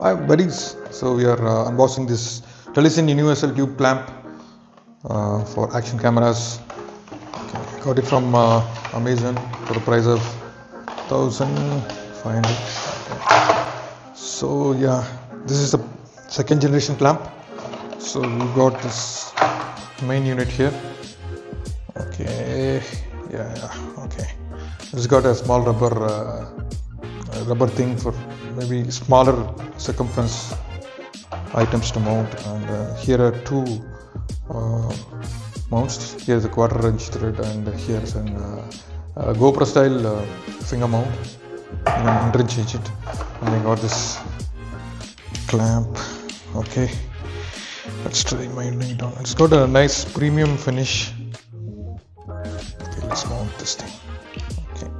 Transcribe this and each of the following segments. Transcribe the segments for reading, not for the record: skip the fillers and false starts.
Hi buddies, so we are unboxing this Telesin universal tube clamp for action cameras. Okay, got it from Amazon for the price of 1500. So yeah, this is the second generation clamp. So we got this main unit here. Okay, okay. It's got a small rubber thing for maybe smaller circumference items to mount, and here are two mounts. Here's a 1/4 inch thread, and here's an GoPro style finger mount. You can interchange it, and I got this clamp. Okay, let's try mounting it on. It's got a nice premium finish. Okay, let's mount this thing. Okay.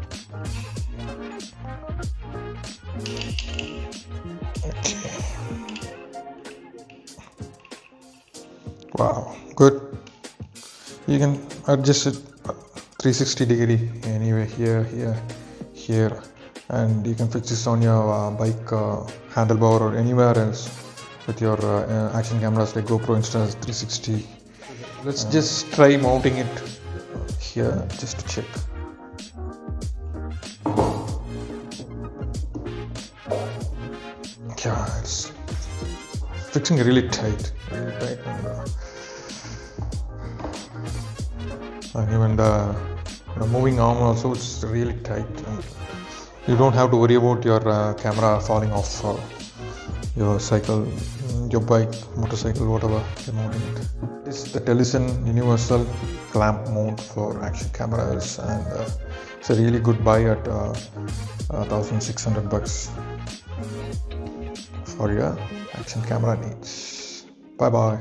Wow, good. You can adjust it 360-degree anyway, here, and you can fix this on your bike handlebar or anywhere else with your action cameras like GoPro Insta 360. Let's just try mounting it here just to check. Yeah, it's fixing really tight, and even the moving arm also is really tight, and you don't have to worry about your camera falling off your cycle, your bike, motorcycle, whatever you're mounting it. This is the Telesin universal clamp mount for action cameras, and it's a really good buy at $1,600 for your action camera needs. Bye bye.